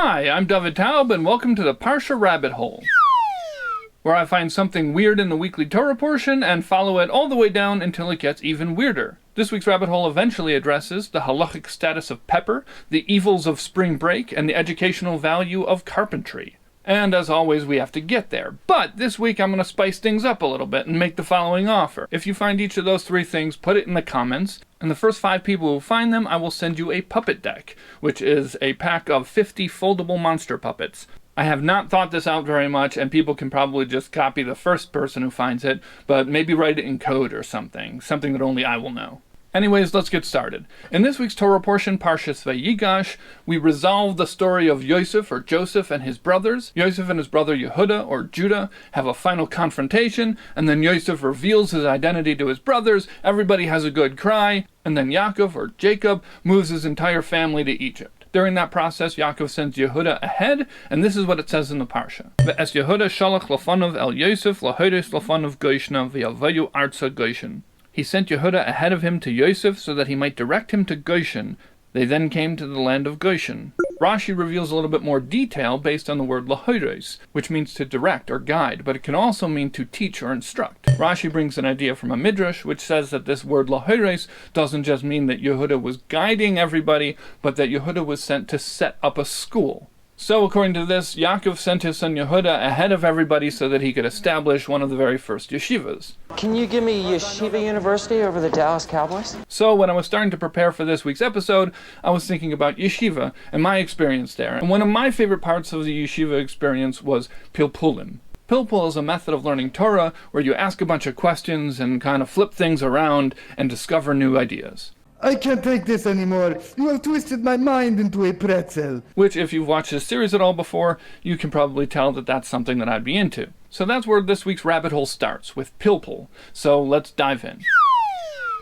Hi, I'm David Taub, and welcome to the Parshah Rabbit Hole, where I find something weird in the weekly Torah portion and follow it all the way down until it gets even weirder. This week's rabbit hole eventually addresses the halachic status of pepper, the evils of spring break, and the educational value of carpentry. And as always, we have to get there. But this week I'm going to spice things up a little bit and make the following offer. If you find each of those three things, put it in the comments. And the first 5 people who find them, I will send you a puppet deck, which is a pack of 50 foldable monster puppets. I have not thought this out very much, and people can probably just copy the first person who finds it, but maybe write it in code or something that only I will know. Anyways, let's get started. In this week's Torah portion, Parshas Vayigash, we resolve the story of Yosef, or Joseph, and his brothers. Yosef and his brother Yehuda, or Judah, have a final confrontation, and then Yosef reveals his identity to his brothers, everybody has a good cry, and then Yaakov, or Jacob, moves his entire family to Egypt. During that process, Yaakov sends Yehuda ahead, and this is what it says in the Parsha. Ve'es Yehuda shalach lefanov el Yosef lahodes lefanov Goshna ve'yavayu arza Goshen. He sent Yehuda ahead of him to Yosef so that he might direct him to Goshen. They then came to the land of Goshen. Rashi reveals a little bit more detail based on the word lahodos, which means to direct or guide, but it can also mean to teach or instruct. Rashi brings an idea from a midrash, which says that this word lahodos doesn't just mean that Yehuda was guiding everybody, but that Yehuda was sent to set up a school. So, according to this, Yaakov sent his son Yehuda ahead of everybody so that he could establish one of the very first yeshivas. Can you give me Yeshiva University over the Dallas Cowboys? So, when I was starting to prepare for this week's episode, I was thinking about yeshiva and my experience there. And one of my favorite parts of the yeshiva experience was pilpulim. Pilpul is a method of learning Torah where you ask a bunch of questions and kind of flip things around and discover new ideas. I can't take this anymore. You have twisted my mind into a pretzel. Which, if you've watched this series at all before, you can probably tell that that's something that I'd be into. So that's where this week's rabbit hole starts, with pilpul. So let's dive in.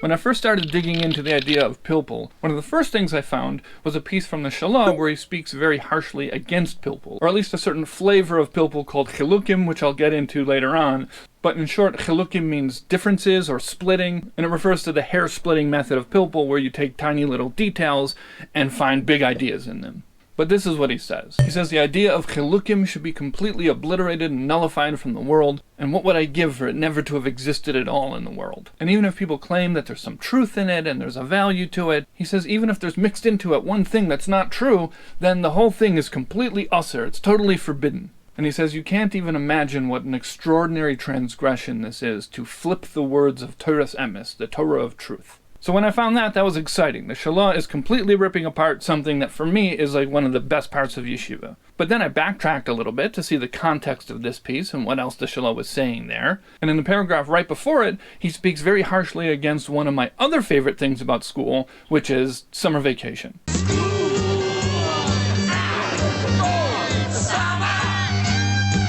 When I first started digging into the idea of pilpul, one of the first things I found was a piece from the Shalah where he speaks very harshly against pilpul, or at least a certain flavor of pilpul called chilukim, which I'll get into later on. But in short, chilukim means differences or splitting, and it refers to the hair-splitting method of pilpul where you take tiny little details and find big ideas in them. But this is what he says. He says the idea of chilukim should be completely obliterated and nullified from the world, and what would I give for it never to have existed at all in the world? And even if people claim that there's some truth in it and there's a value to it, he says even if there's mixed into it one thing that's not true, then the whole thing is completely usher, it's totally forbidden. And he says you can't even imagine what an extraordinary transgression this is to flip the words of Torah's emes, the Torah of truth. So when I found that was exciting. The Shalah is completely ripping apart something that for me is like one of the best parts of yeshiva. But then I backtracked a little bit to see the context of this piece and what else the Shalah was saying there. And in the paragraph right before it, he speaks very harshly against one of my other favorite things about school, which is summer vacation.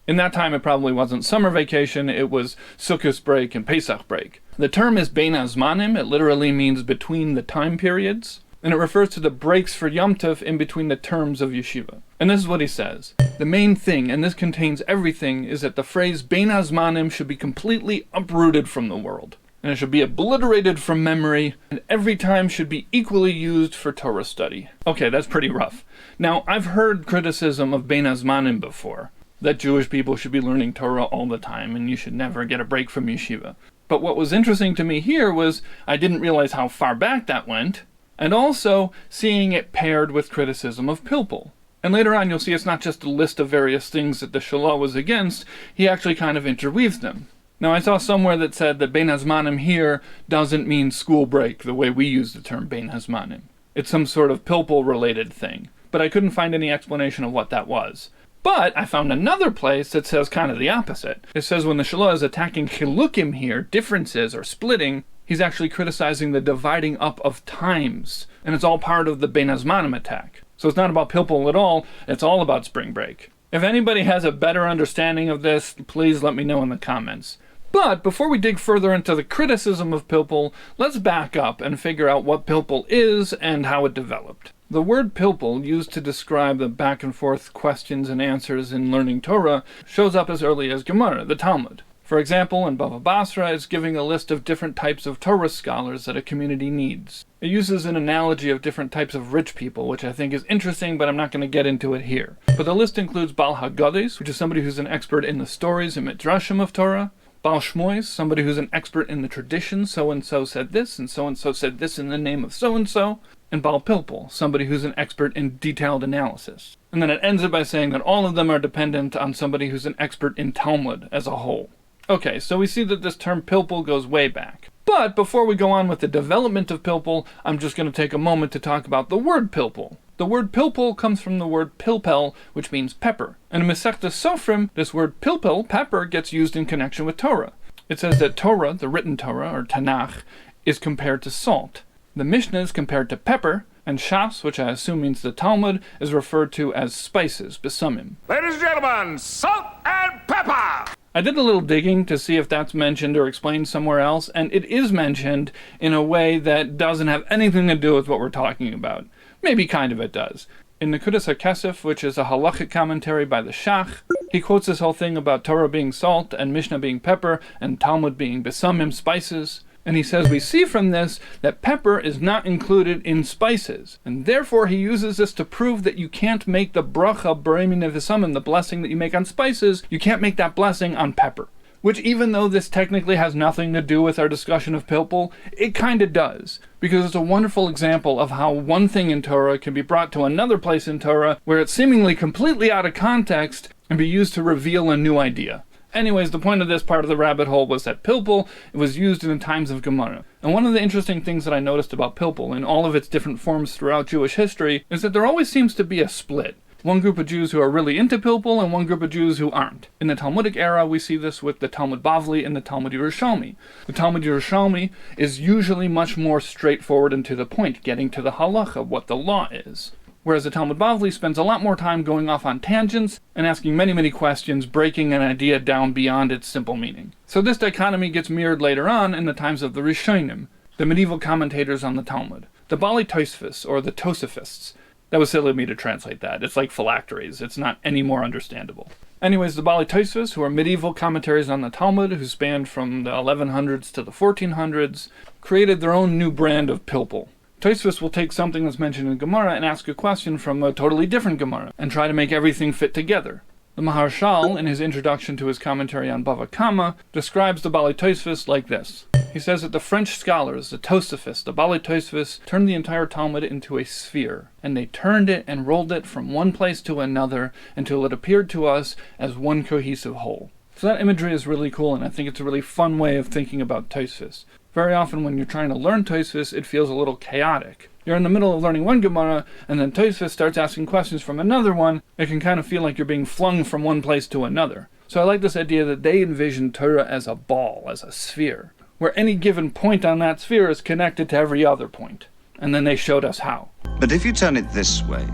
In that time, it probably wasn't summer vacation, it was Sukkot break and Pesach break. The term is bein hazmanim, it literally means between the time periods, and it refers to the breaks for Yom Tov in between the terms of yeshiva. And this is what he says. The main thing, and this contains everything, is that the phrase bein hazmanim should be completely uprooted from the world. And it should be obliterated from memory, and every time should be equally used for Torah study. Okay, that's pretty rough. Now, I've heard criticism of bein hazmanim before, that Jewish people should be learning Torah all the time and you should never get a break from yeshiva. But what was interesting to me here was I didn't realize how far back that went, and also seeing it paired with criticism of pilpul. And later on you'll see it's not just a list of various things that the Shalah was against, he actually kind of interweaves them. Now I saw somewhere that said that bein hazmanim here doesn't mean school break the way we use the term bein hazmanim. It's some sort of pilpul related thing, but I couldn't find any explanation of what that was. But I found another place that says kind of the opposite. It says when the Shalah is attacking chilukim here, differences or splitting, he's actually criticizing the dividing up of times. And it's all part of the bein hazmanim attack. So it's not about pilpul at all, it's all about spring break. If anybody has a better understanding of this, please let me know in the comments. But before we dig further into the criticism of pilpul, let's back up and figure out what pilpul is and how it developed. The word pilpul, used to describe the back and forth questions and answers in learning Torah, shows up as early as Gemara, the Talmud. For example, in Bava Basra, it's giving a list of different types of Torah scholars that a community needs. It uses an analogy of different types of rich people, which I think is interesting, but I'm not going to get into it here. But the list includes Baal HaGodes, which is somebody who's an expert in the stories and midrashim of Torah. Baal Shmois, somebody who's an expert in the tradition, so-and-so said this, and so-and-so said this in the name of so-and-so. And Baal Pilpul, somebody who's an expert in detailed analysis. And then it ends it by saying that all of them are dependent on somebody who's an expert in Talmud as a whole. Okay, so we see that this term pilpul goes way back. But before we go on with the development of pilpul, I'm just going to take a moment to talk about the word pilpul. The word pilpul comes from the word pilpel, which means pepper. And in Masechta Sofrim, this word pilpul, pepper, gets used in connection with Torah. It says that Torah, the written Torah, or Tanakh, is compared to salt. The Mishnah is compared to pepper, and Shas, which I assume means the Talmud, is referred to as spices, besumim. Ladies and gentlemen, salt and pepper! I did a little digging to see if that's mentioned or explained somewhere else, and it is mentioned in a way that doesn't have anything to do with what we're talking about. Maybe kind of it does. In Nekudas HaKesef, which is a halachic commentary by the Shach, he quotes this whole thing about Torah being salt, and Mishnah being pepper, and Talmud being besumim, spices. And he says we see from this that pepper is not included in spices, and therefore he uses this to prove that you can't make the bracha b'remin nevisamim, the blessing that you make on spices, you can't make that blessing on pepper. Which, even though this technically has nothing to do with our discussion of pilpul, it kinda does. Because it's a wonderful example of how one thing in Torah can be brought to another place in Torah where it's seemingly completely out of context and be used to reveal a new idea. Anyways, the point of this part of the rabbit hole was that pilpul was used in the times of Gemara. And one of the interesting things that I noticed about pilpul in all of its different forms throughout Jewish history is that there always seems to be a split. One group of Jews who are really into pilpul and one group of Jews who aren't. In the Talmudic era, we see this with the Talmud Bavli and the Talmud Yerushalmi. The Talmud Yerushalmi is usually much more straightforward and to the point, getting to the halacha, what the law is. Whereas the Talmud Bavli spends a lot more time going off on tangents and asking many, many questions, breaking an idea down beyond its simple meaning. So this dichotomy gets mirrored later on in the times of the Rishonim, the medieval commentators on the Talmud. The Bali Tosfos, or the Tosafists. That was silly of me to translate that. It's like phylacteries. It's not any more understandable. Anyways, the Bali Tosfos, who are medieval commentaries on the Talmud, who spanned from the 1100s to the 1400s, created their own new brand of pilpul. Tosfos will take something that's mentioned in Gemara and ask a question from a totally different Gemara, and try to make everything fit together. The Maharshal, in his introduction to his commentary on Bava Kama, describes the Bali Tosfos like this. He says that the French scholars, the Tosafists, the Bali Tosfos, turned the entire Talmud into a sphere, and they turned it and rolled it from one place to another until it appeared to us as one cohesive whole. So that imagery is really cool, and I think it's a really fun way of thinking about Tosfos. Very often when you're trying to learn Tosfos, it feels a little chaotic. You're in the middle of learning one Gemara, and then Tosfos starts asking questions from another one. It can kind of feel like you're being flung from one place to another. So I like this idea that they envision Torah as a ball, as a sphere, where any given point on that sphere is connected to every other point. And then they showed us how. But if you turn it this way,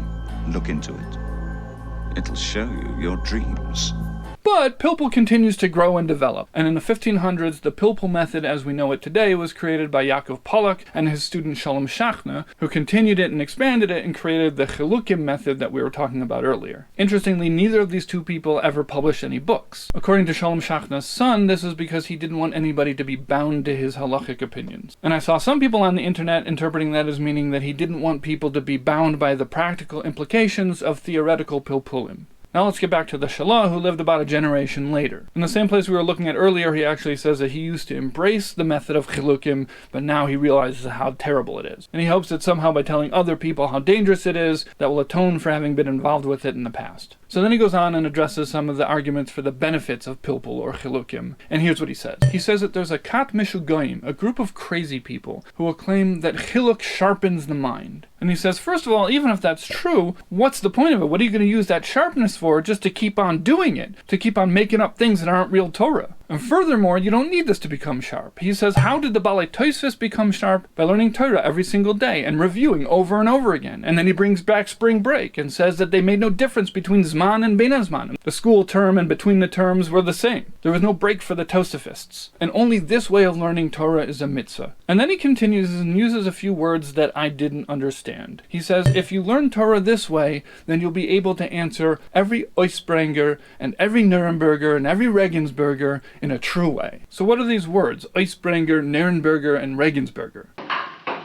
look into it, it'll show you your dreams. But pilpul continues to grow and develop, and in the 1500s, the pilpul method as we know it today was created by Yaakov Pollack and his student Shalom Shachna, who continued it and expanded it and created the chilukim method that we were talking about earlier. Interestingly, neither of these two people ever published any books. According to Shalom Shachna's son, this is because he didn't want anybody to be bound to his halachic opinions. And I saw some people on the internet interpreting that as meaning that he didn't want people to be bound by the practical implications of theoretical pilpulim. Now let's get back to the Shalah, who lived about a generation later. In the same place we were looking at earlier, he actually says that he used to embrace the method of chilukim, but now he realizes how terrible it is. And he hopes that somehow by telling other people how dangerous it is, that will atone for having been involved with it in the past. So then he goes on and addresses some of the arguments for the benefits of pilpul or chilukim. And here's what he says. He says that there's a kat mishugoyim, a group of crazy people, who will claim that chiluk sharpens the mind. And he says, first of all, even if that's true, what's the point of it? What are you going to use that sharpness for? Just to keep on doing it, to keep on making up things that aren't real Torah. And furthermore, you don't need this to become sharp. He says, how did the Bali Tosfos become sharp? By learning Torah every single day and reviewing over and over again. And then he brings back spring break and says that they made no difference between Zman and Bein Hazman. The school term and between the terms were the same. There was no break for the Tosafists. And only this way of learning Torah is a mitzvah. And then he continues and uses a few words that I didn't understand. He says, if you learn Torah this way, then you'll be able to answer every Oisbranger and every Nuremberger and every Regensburger in a true way. So what are these words? Oisbranger, Nuremberger, and Regensburger.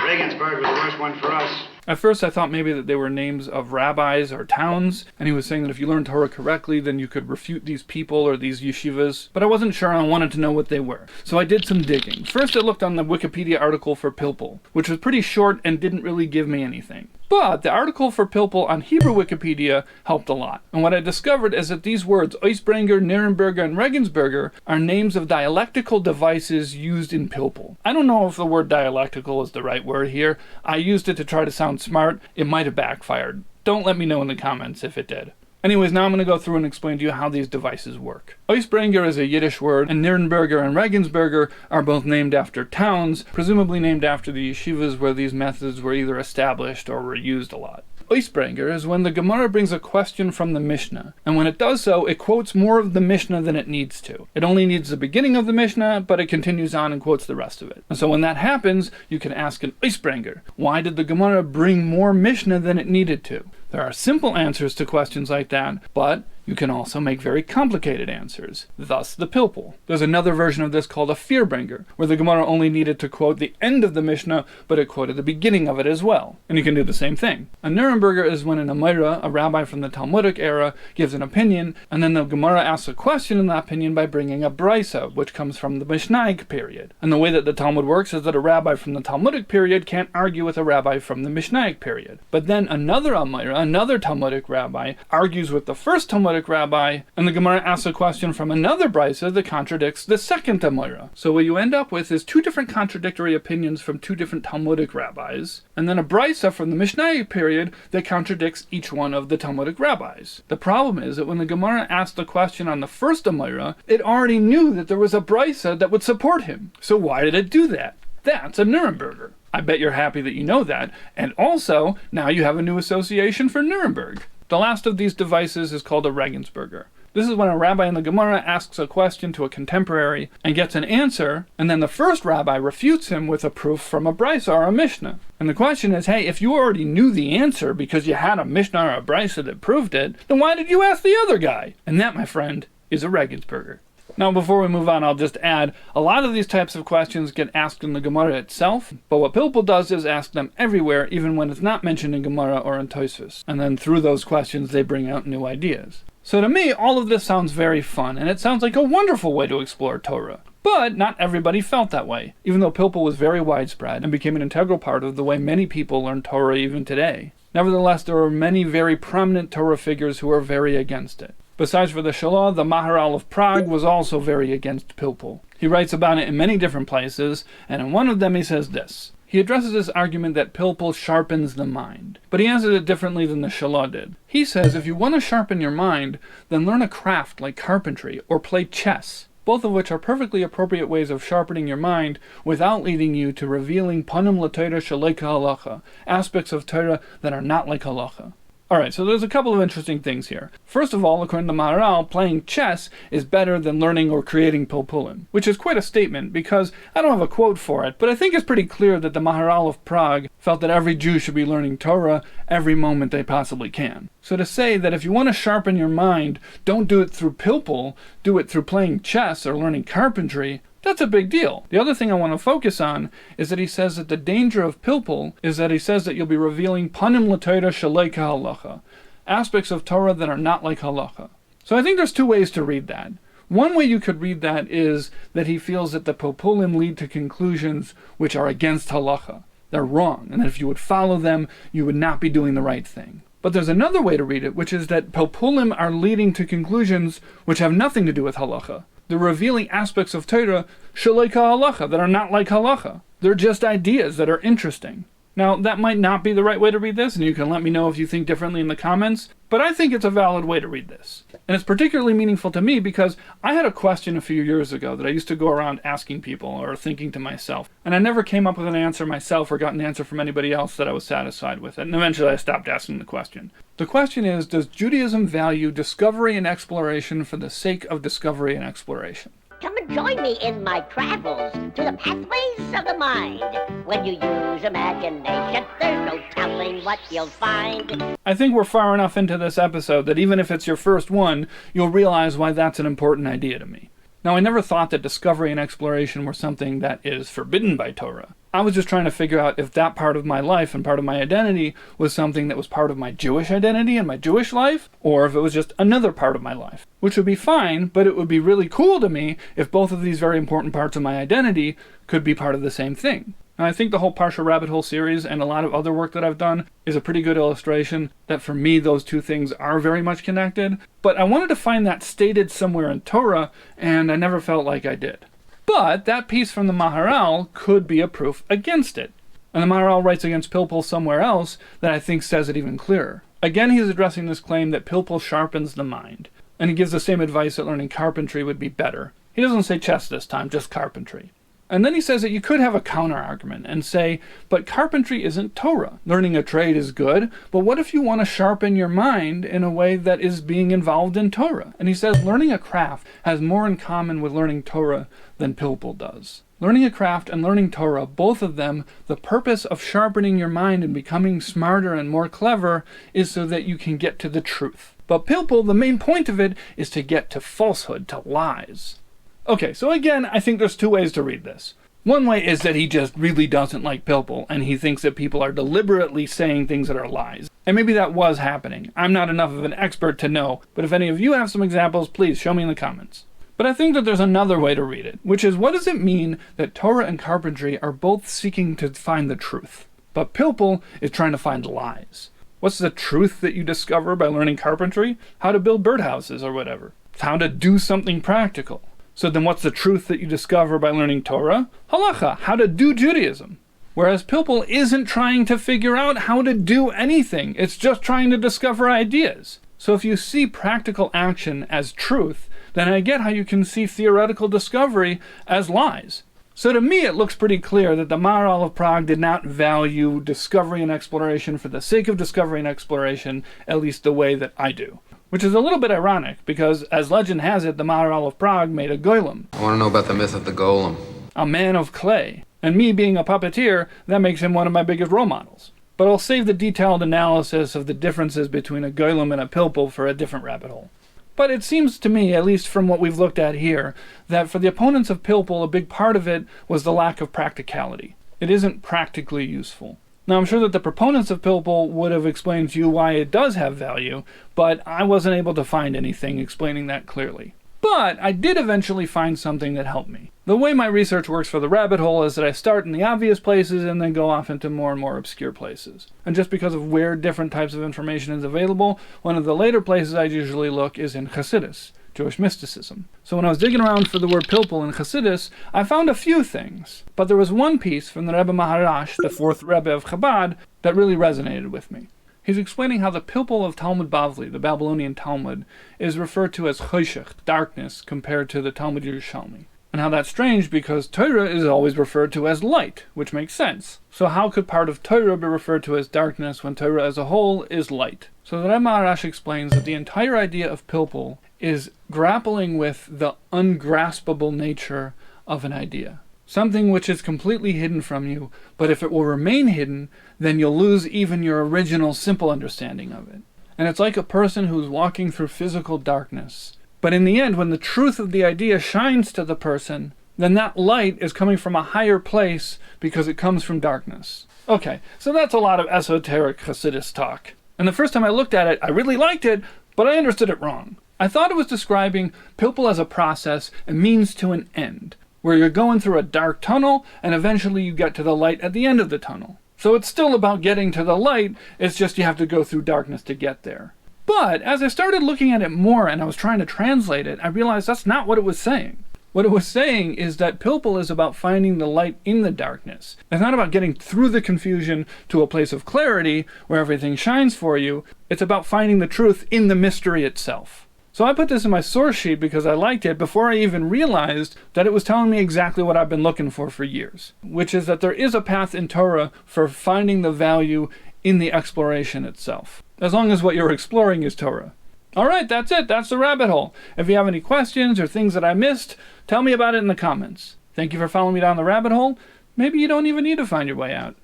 Regensburg 45 was the worst one for us. At first I thought maybe that they were names of rabbis or towns, and he was saying that if you learned Torah correctly, then you could refute these people or these yeshivas, but I wasn't sure and I wanted to know what they were. So I did some digging. First I looked on the Wikipedia article for pilpul, which was pretty short and didn't really give me anything. But the article for pilpul on Hebrew Wikipedia helped a lot. And what I discovered is that these words, Oisbringer, Nuremberger, and Regensburger, are names of dialectical devices used in pilpul. I don't know if the word dialectical is the right word here. I used it to try to sound smart. It might have backfired. Don't let me know in the comments if it did. Anyways, now I'm going to go through and explain to you how these devices work. Oisbringer is a Yiddish word, and Nuremberger and Regensburger are both named after towns, presumably named after the yeshivas where these methods were either established or were used a lot. Oisbringer is when the Gemara brings a question from the Mishnah, and when it does so, it quotes more of the Mishnah than it needs to. It only needs the beginning of the Mishnah, but it continues on and quotes the rest of it. And so when that happens, you can ask an Oisbringer, why did the Gemara bring more Mishnah than it needed to? There are simple answers to questions like that, but you can also make very complicated answers, thus the pilpul. There's another version of this called a fearbringer, where the Gemara only needed to quote the end of the Mishnah, but it quoted the beginning of it as well. And you can do the same thing. A Nuremberger is when an Amira, a rabbi from the Talmudic era, gives an opinion, and then the Gemara asks a question in that opinion by bringing a brisa, which comes from the Mishnaic period. And the way that the Talmud works is that a rabbi from the Talmudic period can't argue with a rabbi from the Mishnaic period. But then another Amira, another Talmudic rabbi, argues with the first Talmudic rabbi, and the Gemara asks a question from another brisa that contradicts the second Amira. So what you end up with is two different contradictory opinions from two different Talmudic rabbis, and then a brisa from the Mishnaic period that contradicts each one of the Talmudic rabbis. The problem is that when the Gemara asked the question on the first Amira, it already knew that there was a brisa that would support him. So why did it do that? That's a Nuremberger. I bet you're happy that you know that, and also, now you have a new association for Nuremberg. The last of these devices is called a Regensburger. This is when a rabbi in the Gemara asks a question to a contemporary and gets an answer, and then the first rabbi refutes him with a proof from a brisa or a mishnah. And the question is, hey, if you already knew the answer because you had a mishnah or a brisa that proved it, then why did you ask the other guy? And that, my friend, is a Regensburger. Now, before we move on, I'll just add, a lot of these types of questions get asked in the Gemara itself, but what pilpul does is ask them everywhere, even when it's not mentioned in Gemara or in Tosfos. And then through those questions, they bring out new ideas. So to me, all of this sounds very fun, and it sounds like a wonderful way to explore Torah. But not everybody felt that way, even though pilpul was very widespread and became an integral part of the way many people learn Torah even today. Nevertheless, there were many very prominent Torah figures who were very against it. Besides for the Shalah, the Maharal of Prague was also very against pilpul. He writes about it in many different places, and in one of them he says this. He addresses this argument that pilpul sharpens the mind, but he answers it differently than the Shalah did. He says if you want to sharpen your mind, then learn a craft like carpentry or play chess, both of which are perfectly appropriate ways of sharpening your mind without leading you to revealing panim l'Torah shalei halacha, aspects of Torah that are not like halacha. Alright, so there's a couple of interesting things here. First of all, according to Maharal, playing chess is better than learning or creating pilpulim, which is quite a statement because I don't have a quote for it, but I think it's pretty clear that the Maharal of Prague felt that every Jew should be learning Torah every moment they possibly can. So to say that if you want to sharpen your mind, don't do it through pilpul, do it through playing chess or learning carpentry, that's a big deal. The other thing I want to focus on is that he says that the danger of pilpul is that he says that you'll be revealing panim l'Torah shalei halacha, aspects of Torah that are not like halacha. So I think there's two ways to read that. One way you could read that is that he feels that the pilpulim lead to conclusions which are against halacha. They're wrong, and that if you would follow them, you would not be doing the right thing. But there's another way to read it, which is that pilpulim are leading to conclusions which have nothing to do with halacha. They're revealing aspects of Torah shalei halacha that are not like halacha. They're just ideas that are interesting. Now, that might not be the right way to read this, and you can let me know if you think differently in the comments, but I think it's a valid way to read this. And it's particularly meaningful to me because I had a question a few years ago that I used to go around asking people or thinking to myself, and I never came up with an answer myself or got an answer from anybody else that I was satisfied with it, and eventually I stopped asking the question. The question is, does Judaism value discovery and exploration for the sake of discovery and exploration? Come and join me in my travels to the pathways of the mind. When you use imagination, there's no telling what you'll find. I think we're far enough into this episode that even if it's your first one, you'll realize why that's an important idea to me. Now, I never thought that discovery and exploration were something that is forbidden by Torah. I was just trying to figure out if that part of my life and part of my identity was something that was part of my Jewish identity and my Jewish life, or if it was just another part of my life. Which would be fine, but it would be really cool to me if both of these very important parts of my identity could be part of the same thing. And I think the whole Parshah Rabbit Hole series and a lot of other work that I've done is a pretty good illustration that for me those two things are very much connected. But I wanted to find that stated somewhere in Torah, and I never felt like I did. But that piece from the Maharal could be a proof against it. And the Maharal writes against pilpul somewhere else that I think says it even clearer. Again, he's addressing this claim that pilpul sharpens the mind. And he gives the same advice that learning carpentry would be better. He doesn't say chess this time, just carpentry. And then he says that you could have a counter-argument and say, but carpentry isn't Torah. Learning a trade is good, but what if you want to sharpen your mind in a way that is being involved in Torah? And he says learning a craft has more in common with learning Torah than pilpul does. Learning a craft and learning Torah, both of them, the purpose of sharpening your mind and becoming smarter and more clever is so that you can get to the truth. But pilpul, the main point of it, is to get to falsehood, to lies. Okay, so again, I think there's two ways to read this. One way is that he just really doesn't like pilpul, and he thinks that people are deliberately saying things that are lies. And maybe that was happening. I'm not enough of an expert to know, but if any of you have some examples, please show me in the comments. But I think that there's another way to read it, which is what does it mean that Torah and carpentry are both seeking to find the truth, but pilpul is trying to find lies? What's the truth that you discover by learning carpentry? How to build birdhouses or whatever. How to do something practical. So then what's the truth that you discover by learning Torah? Halacha, how to do Judaism. Whereas pilpul isn't trying to figure out how to do anything. It's just trying to discover ideas. So if you see practical action as truth, then I get how you can see theoretical discovery as lies. So to me, it looks pretty clear that the Maharal of Prague did not value discovery and exploration for the sake of discovery and exploration, at least the way that I do. Which is a little bit ironic, because as legend has it, the Maharal of Prague made a golem. I want to know about the myth of the golem. A man of clay. And me being a puppeteer, that makes him one of my biggest role models. But I'll save the detailed analysis of the differences between a golem and a pilpul for a different rabbit hole. But it seems to me, at least from what we've looked at here, that for the opponents of pilpul, a big part of it was the lack of practicality. It isn't practically useful. Now, I'm sure that the proponents of pilpul would have explained to you why it does have value, but I wasn't able to find anything explaining that clearly. But I did eventually find something that helped me. The way my research works for the rabbit hole is that I start in the obvious places and then go off into more and more obscure places. And just because of where different types of information is available, one of the later places I usually look is in Hasidus, Jewish mysticism. So when I was digging around for the word pilpul in Hasidus, I found a few things. But there was one piece from the Rebbe Maharash, the fourth Rebbe of Chabad, that really resonated with me. He's explaining how the pilpul of Talmud Bavli, the Babylonian Talmud, is referred to as choshech, darkness, compared to the Talmud Yerushalmi. And how that's strange because Torah is always referred to as light, which makes sense. So how could part of Torah be referred to as darkness when Torah as a whole is light? So the Rebbe Maharash explains that the entire idea of pilpul is grappling with the ungraspable nature of an idea. Something which is completely hidden from you, but if it will remain hidden, then you'll lose even your original simple understanding of it. And it's like a person who's walking through physical darkness. But in the end, when the truth of the idea shines to the person, then that light is coming from a higher place because it comes from darkness. Okay, so that's a lot of esoteric Hasidus talk. And the first time I looked at it, I really liked it, but I understood it wrong. I thought it was describing pilpul as a process, a means to an end, where you're going through a dark tunnel and eventually you get to the light at the end of the tunnel. So it's still about getting to the light, it's just you have to go through darkness to get there. But as I started looking at it more and I was trying to translate it, I realized that's not what it was saying. What it was saying is that pilpul is about finding the light in the darkness. It's not about getting through the confusion to a place of clarity where everything shines for you. It's about finding the truth in the mystery itself. So I put this in my source sheet because I liked it before I even realized that it was telling me exactly what I've been looking for years, which is that there is a path in Torah for finding the value in the exploration itself, as long as what you're exploring is Torah. Alright, that's it. That's the rabbit hole. If you have any questions or things that I missed, tell me about it in the comments. Thank you for following me down the rabbit hole. Maybe you don't even need to find your way out.